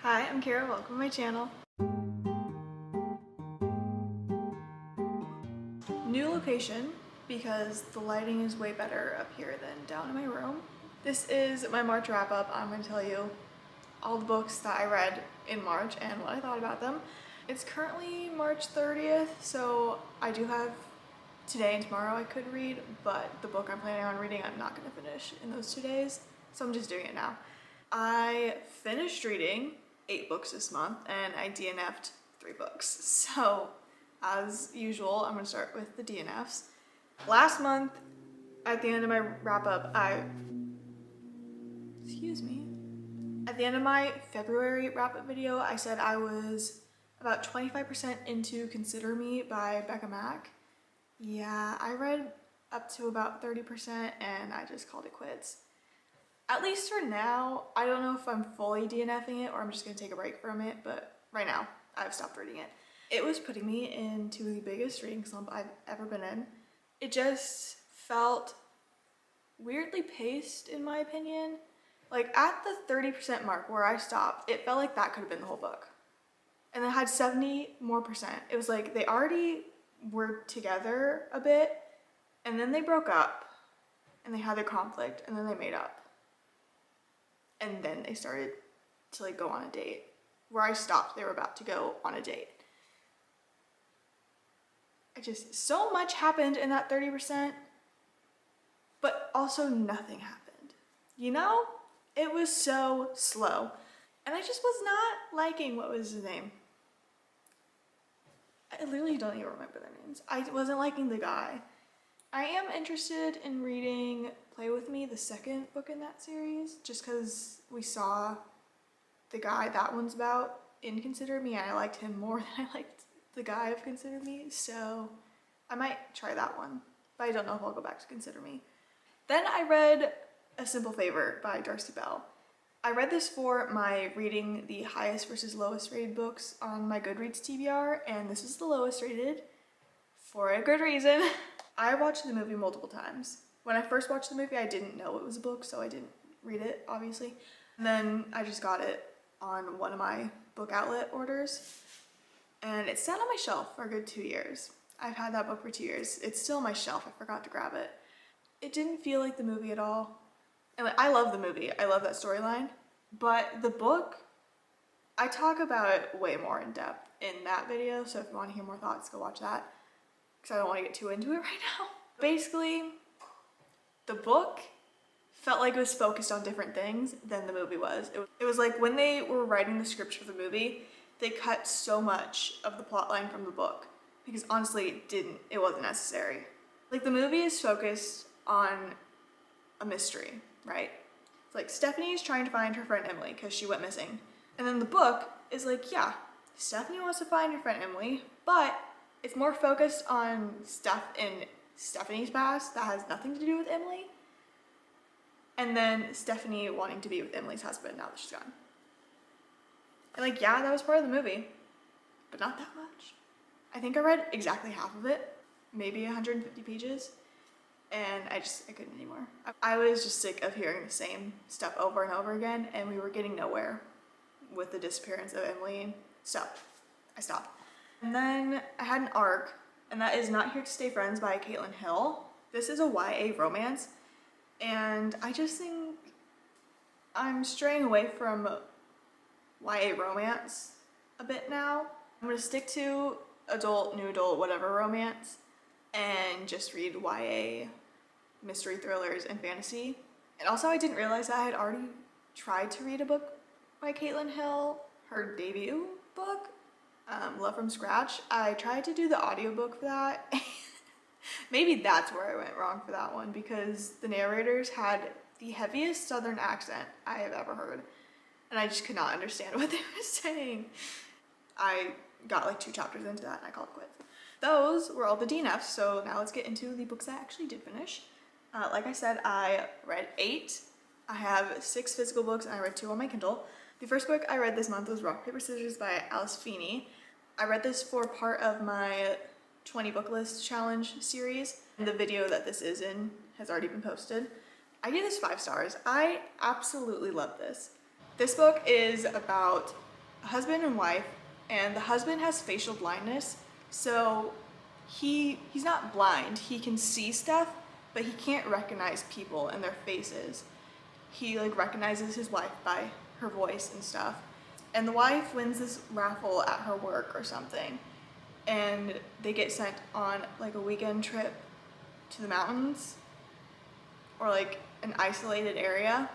Hi, I'm Kara. Welcome to my channel. New location because the lighting is way better up here than down in my room. This is my March wrap up. I'm going to tell you all the books that I read in March and what I thought about them. It's currently March 30th, so I do have today and tomorrow I could read, but the book I'm planning on reading I'm not going to finish in those 2 days, so I'm just doing it now. I finished reading 8 books this month and I DNF'd 3 books. So as usual, I'm gonna start with the DNFs. Last month, at the end of my wrap up, at the end of my February wrap up video, I said I was about 25% into Consider Me by Becca Mack. Yeah, I read up to about 30% and I just called it quits. At least for now. I don't know if I'm fully DNFing it or I'm just gonna take a break from it, but right now I've stopped reading it. It was putting me into the biggest reading slump I've ever been in. It just felt weirdly paced in my opinion. Like at the 30% mark where I stopped, it felt like that could have been the whole book. And it had 70 more percent. It was like they already were together a bit and then they broke up and they had their conflict and then they made up. And then they started to like go on a date. Where I stopped, they were about to go on a date. So much happened in that 30%, but also nothing happened. You know? It was so slow. And I just was not liking, what was his name? I literally don't even remember their names. I wasn't liking the guy. I am interested in reading Play With Me, the second book in that series, just because we saw the guy that one's about in Consider Me and I liked him more than I liked the guy of Consider Me, so I might try that one, but I don't know if I'll go back to Consider Me. Then I read A Simple Favor by Darcy Bell. I read this for my reading the highest versus lowest rated books on my Goodreads TBR, and this is the lowest rated for a good reason. I watched the movie multiple times. When I first watched the movie, I didn't know it was a book, so I didn't read it, obviously. And then I just got it on one of my book outlet orders. And it sat on my shelf for a good 2 years. I've had that book for 2 years. It's still on my shelf. I forgot to grab it. It didn't feel like the movie at all. And like, I love the movie. I love that storyline. But the book, I talk about it way more in depth in that video. So if you want to hear more thoughts, go watch that. Because I don't want to get too into it right now. Basically, the book felt like it was focused on different things than the movie was. It was like when they were writing the script for the movie, they cut so much of the plot line from the book because honestly it wasn't necessary. Like the movie is focused on a mystery, right? It's like Stephanie is trying to find her friend Emily because she went missing. And then the book is like, yeah, Stephanie wants to find her friend Emily, but it's more focused on stuff in Stephanie's past that has nothing to do with Emily. And then Stephanie wanting to be with Emily's husband now that she's gone. And like, yeah, that was part of the movie, but not that much. I think I read exactly half of it, maybe 150 pages, and I couldn't anymore. I was just sick of hearing the same stuff over and over again, and we were getting nowhere with the disappearance of Emily and stuff. I stopped. And then I had an arc, and that is Not Here to Stay Friends by Caitlin Hill. This is a YA romance, and I just think I'm straying away from YA romance a bit now. I'm gonna stick to adult, new adult, whatever romance, and just read YA mystery thrillers and fantasy. And also I didn't realize that I had already tried to read a book by Caitlin Hill, her debut book, Love from Scratch. I tried to do the audiobook for that. Maybe that's where I went wrong for that one because the narrators had the heaviest southern accent I have ever heard. And I just could not understand what they were saying. I got like 2 chapters into that and I called it quits. Those were all the DNFs, so now let's get into the books I actually did finish. Like I said, I read 8. I have 6 physical books and I read 2 on my Kindle. The first book I read this month was Rock, Paper, Scissors by Alice Feeney. I read this for part of my 20 book list challenge series. And the video that this is in has already been posted. I gave this 5 stars. I absolutely love this. This book is about a husband and wife, and the husband has facial blindness, so he's not blind. He can see stuff, but he can't recognize people and their faces. He like recognizes his wife by her voice and stuff. And the wife wins this raffle at her work or something, and they get sent on like a weekend trip to the mountains or like an isolated area,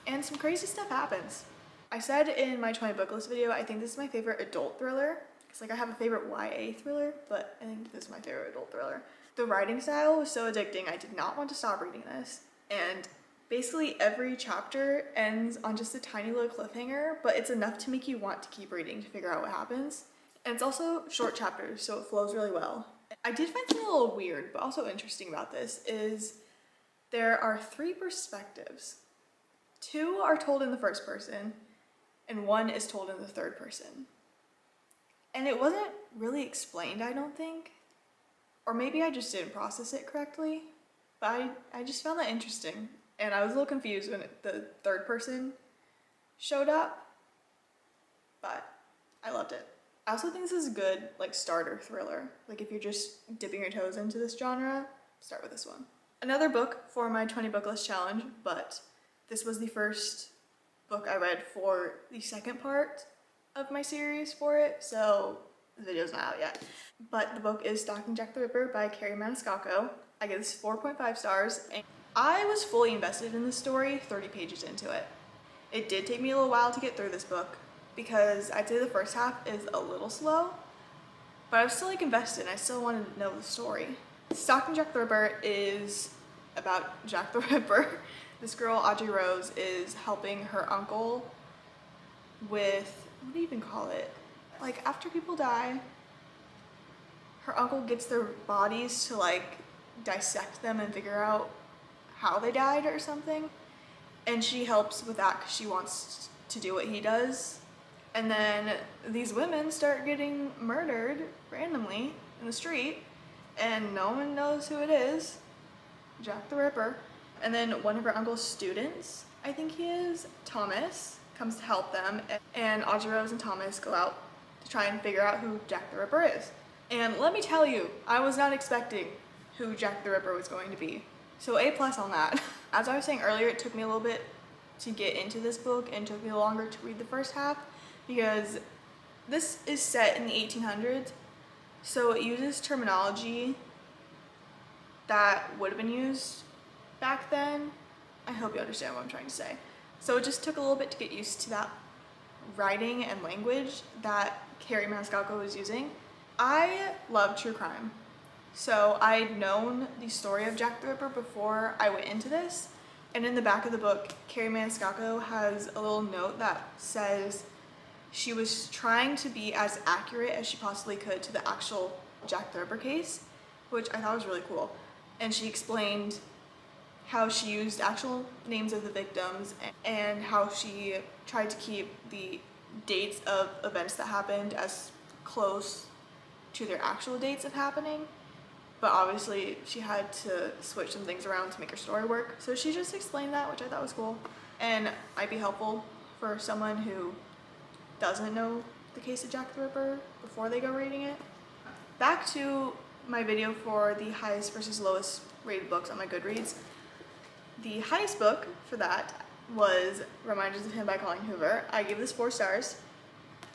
and some crazy stuff happens. I said in my 20 book list video, I think this is my favorite adult thriller. It's like I have a favorite YA thriller, but I think this is my favorite adult thriller. The writing style was so addicting, I did not want to stop reading this. And basically every chapter ends on just a tiny little cliffhanger, but it's enough to make you want to keep reading to figure out what happens. And it's also short chapters, so it flows really well. I did find something a little weird, but also interesting about this is there are 3 perspectives. 2 are told in the first person, and 1 is told in the third person. And it wasn't really explained, I don't think. Or maybe I just didn't process it correctly. But I just found that interesting. And I was a little confused when the third person showed up. But I loved it. I also think this is a good like starter thriller. Like if you're just dipping your toes into this genre, start with this one. Another book for my 20 book list challenge, but this was the first book I read for the second part of my series for it, so the video's not out yet. But the book is Stalking Jack the Ripper by Carrie Maniscalco. I give this 4.5 stars, and I was fully invested in the story 30 pages into it. It did take me a little while to get through this book because I'd say the first half is a little slow, but I was still like invested and I still wanted to know the story. Stalking Jack the Ripper is about Jack the Ripper. This girl, Audrey Rose, is helping her uncle with, what do you even call it? Like after people die, her uncle gets their bodies to like dissect them and figure out how they died or something. And she helps with that because she wants to do what he does. And then these women start getting murdered randomly in the street and no one knows who it is, Jack the Ripper. And then one of her uncle's students, I think he is, Thomas, comes to help them, and Audrey Rose and Thomas go out to try and figure out who Jack the Ripper is. And let me tell you, I was not expecting who Jack the Ripper was going to be. So A+ on that. As I was saying earlier, it took me a little bit to get into this book and took me longer to read the first half because this is set in the 1800s, so it uses terminology that would have been used back then. I hope you understand what I'm trying to say. So it just took a little bit to get used to that writing and language that Carrie Maniscalco was using. I love true crime. So I'd known the story of Jack the Ripper before I went into this. And in the back of the book, Carrie Maniscalco has a little note that says she was trying to be as accurate as she possibly could to the actual Jack the Ripper case, which I thought was really cool. And she explained how she used actual names of the victims and how she tried to keep the dates of events that happened as close to their actual dates of happening. But obviously she had to switch some things around to make her story work. So she just explained that, which I thought was cool and might be helpful for someone who doesn't know the case of Jack the Ripper before they go reading it. Back to my video for the highest versus lowest rated books on my Goodreads. The highest book for that was Reminders of Him by Colleen Hoover. I gave this 4 stars.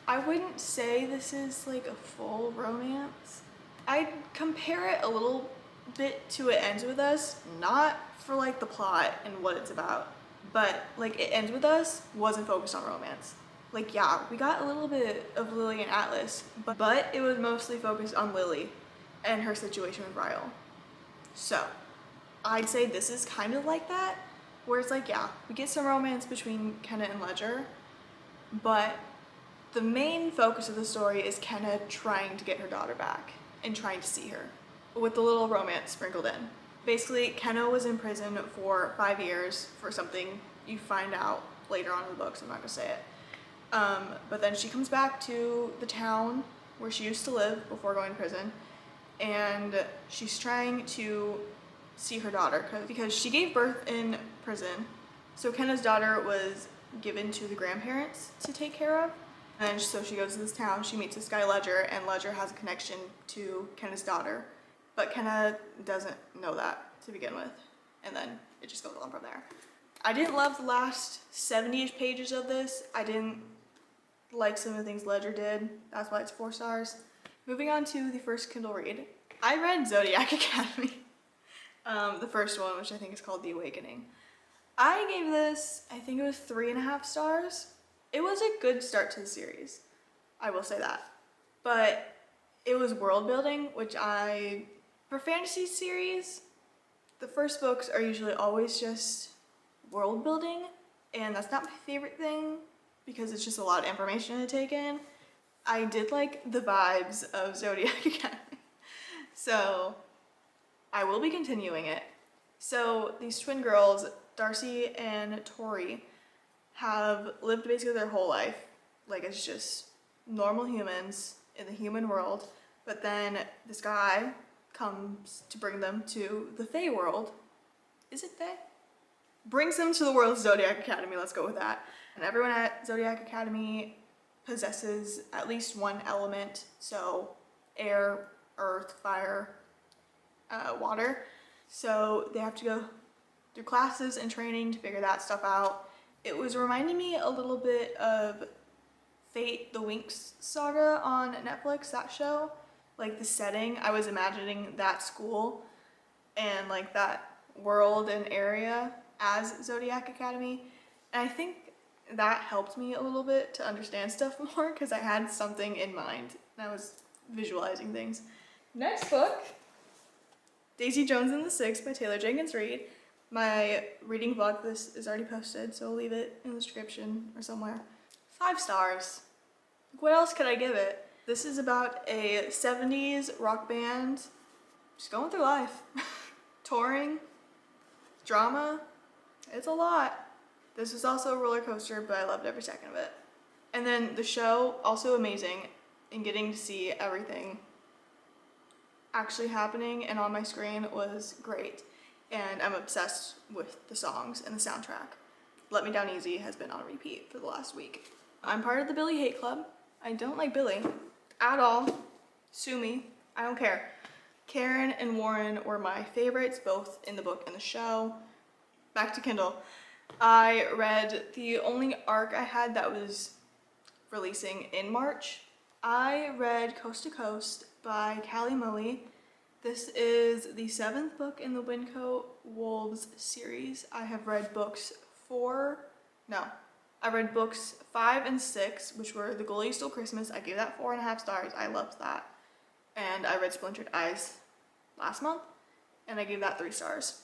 I wouldn't say this is like a full romance. I'd compare it a little bit to It Ends With Us, not for like the plot and what it's about, but like It Ends With Us wasn't focused on romance. Like yeah, we got a little bit of Lily and Atlas, but it was mostly focused on Lily and her situation with Ryle. So I'd say this is kind of like that, where it's like, yeah, we get some romance between Kenna and Ledger, but the main focus of the story is Kenna trying to get her daughter back and trying to see her, with a little romance sprinkled in. Basically, Kenna was in prison for 5 years for something you find out later on in the book, so I'm not gonna say it. But then she comes back to the town where she used to live before going to prison, and she's trying to see her daughter because she gave birth in prison. So Kenna's daughter was given to the grandparents to take care of, And so she goes to this town, she meets this guy Ledger, and Ledger has a connection to Kenna's daughter. But Kenna doesn't know that to begin with. And then it just goes on from there. I didn't love the last 70-ish pages of this. I didn't like some of the things Ledger did. That's why it's 4 stars. Moving on to the first Kindle read. I read Zodiac Academy. The first one, which I think is called The Awakening. I gave this, I think it was 3.5 stars. It was a good start to the series. I will say that. But it was world building, which for fantasy series, the first books are usually always just world building, and that's not my favorite thing because it's just a lot of information to take in. I did like the vibes of Zodiac Academy, so I will be continuing it. So these twin girls, Darcy and Tori, have lived basically their whole life like it's just normal humans in the human world, but then this guy comes to bring them to the Fae world. Is it Fae? Brings them to the world of Zodiac Academy, let's go with that. And everyone at Zodiac Academy possesses at least one element, so air, earth, fire, water. So they have to go through classes and training to figure that stuff out. It was reminding me a little bit of Fate the Winx saga on Netflix, that show. Like the setting, I was imagining that school and like that world and area as Zodiac Academy. And I think that helped me a little bit to understand stuff more because I had something in mind and I was visualizing things. Next book, Daisy Jones and the Six by Taylor Jenkins Reid. My reading vlog for this is already posted, so I'll leave it in the description or somewhere. 5 stars. What else could I give it? This is about a 70s rock band just going through life. Touring, drama, it's a lot. This was also a roller coaster, but I loved every second of it. And then the show, also amazing, and getting to see everything actually happening and on my screen was great. And I'm obsessed with the songs and the soundtrack. Let Me Down Easy has been on repeat for the last week. I'm part of the Billy Hate Club. I don't like Billy at all. Sue me, I don't care. Karen and Warren were my favorites, both in the book and the show. Back to Kindle. I read the only arc I had that was releasing in March. I read Coast to Coast by Callie Mully. This is the 7th book in the Wincoat Wolves series. I have read books 5 and 6, which were The Goalie Stole Christmas. I gave that 4.5 stars. I loved that. And I read Splintered Eyes last month, and I gave that 3 stars.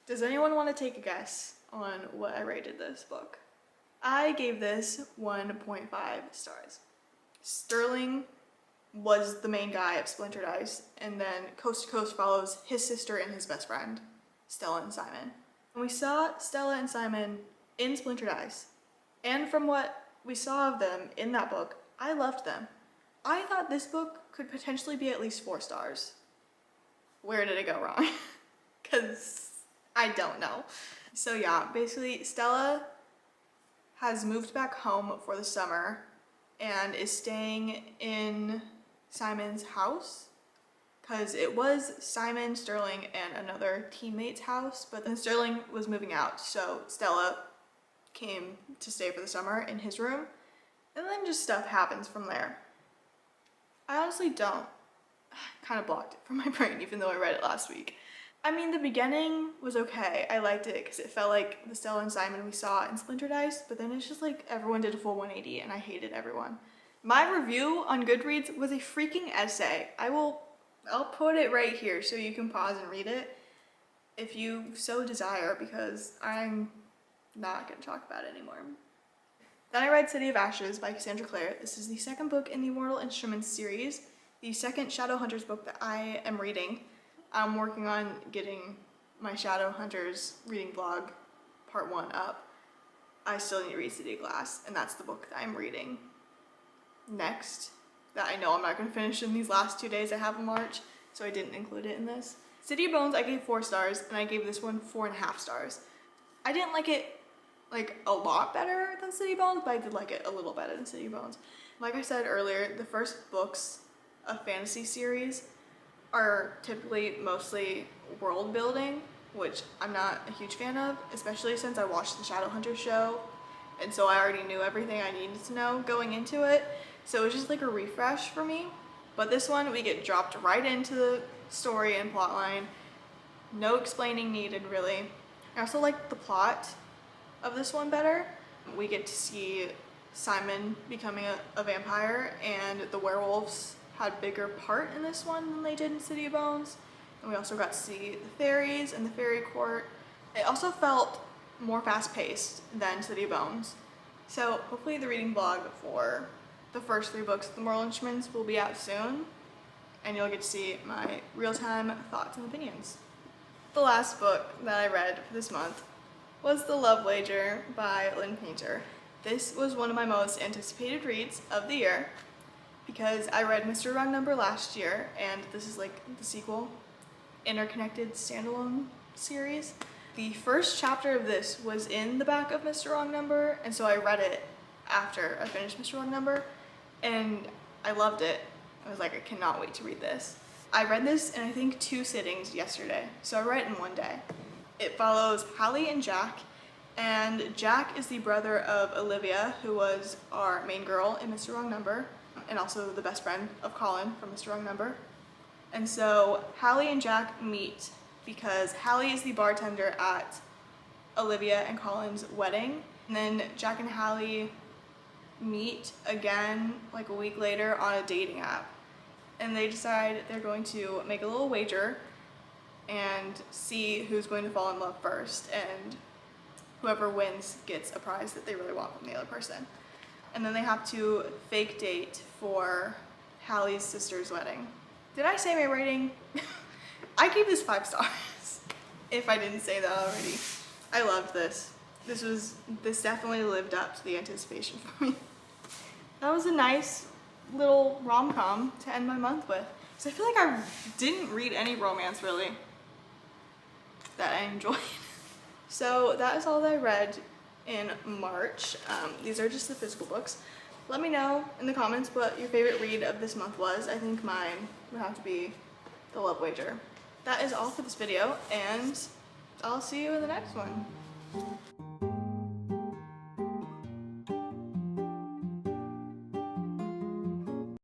Does anyone want to take a guess on what I rated this book? I gave this 1.5 stars. Sterling was the main guy of Splintered Eyes, and then Coast to Coast follows his sister and his best friend, Stella and Simon. And we saw Stella and Simon in Splintered Eyes, and from what we saw of them in that book, I loved them. I thought this book could potentially be at least 4 stars. Where did it go wrong? Because I don't know. So yeah, basically Stella has moved back home for the summer and is staying in Simon's house because it was Simon, Sterling, and another teammate's house, but then Sterling was moving out, so Stella came to stay for the summer in his room, and then just stuff happens from there. I honestly don't. Kind of blocked it from my brain even though I read it last week. I mean, the beginning was okay. I liked it because it felt like the Stella and Simon we saw in Splintered Eyes, but then it's just like everyone did a full 180 and I hated everyone. My review on Goodreads was a freaking essay. I'll put it right here so you can pause and read it if you so desire, because I'm not going to talk about it anymore. Then I read City of Ashes by Cassandra Clare. This is the 2nd book in the Immortal Instruments series, the 2nd Shadowhunters book that I am reading. I'm working on getting my Shadowhunters reading vlog part 1 up. I still need to read City of Glass, and that's the book that I'm reading next, that I know I'm not going to finish in these last 2 days I have in March, so I didn't include it in this. City of Bones I gave 4 stars, and I gave this one 4.5 stars. I didn't like it like a lot better than City of Bones, but I did like it a little better than City of Bones. Like I said earlier, the first books of fantasy series are typically mostly world building, which I'm not a huge fan of, especially since I watched the Shadowhunters show, and so I already knew everything I needed to know going into it, so it was just like a refresh for me. But this one, we get dropped right into the story and plotline. No explaining needed, really. I also like the plot of this one better. We get to see Simon becoming a vampire, and the werewolves had a bigger part in this one than they did in City of Bones. And we also got to see the fairies and the fairy court. It also felt more fast-paced than City of Bones. So hopefully the reading vlog for the first 3 books of the Moral Instruments will be out soon, and you'll get to see my real-time thoughts and opinions. The last book that I read for this month was The Love Wager by Lynn Painter. This was one of my most anticipated reads of the year because I read Mr. Wrong Number last year, and this is like the sequel, interconnected standalone series. The first chapter of this was in the back of Mr. Wrong Number, and so I read it after I finished Mr. Wrong Number, and I loved it. I was like, I cannot wait to read this. I read this in I think 2 sittings yesterday, so I read it in one day. It follows Hallie and Jack, and Jack is the brother of Olivia, who was our main girl in Mr. Wrong Number, and also the best friend of Colin from Mr. Wrong Number. And so Hallie and Jack meet because Hallie is the bartender at Olivia and Colin's wedding, and then Jack and Hallie meet again like a week later on a dating app, and they decide they're going to make a little wager and see who's going to fall in love first, and whoever wins gets a prize that they really want from the other person. And then they have to fake date for Hallie's sister's wedding. Did I say my rating? I gave this 5 stars, if I didn't say that already. I loved this. This definitely lived up to the anticipation for me. That was a nice little rom-com to end my month with. So I feel like I didn't read any romance really that I enjoyed. So that is all that I read in March. These are just the physical books. Let me know in the comments what your favorite read of this month was. I think mine would have to be The Love Wager. That is all for this video, and I'll see you in the next one.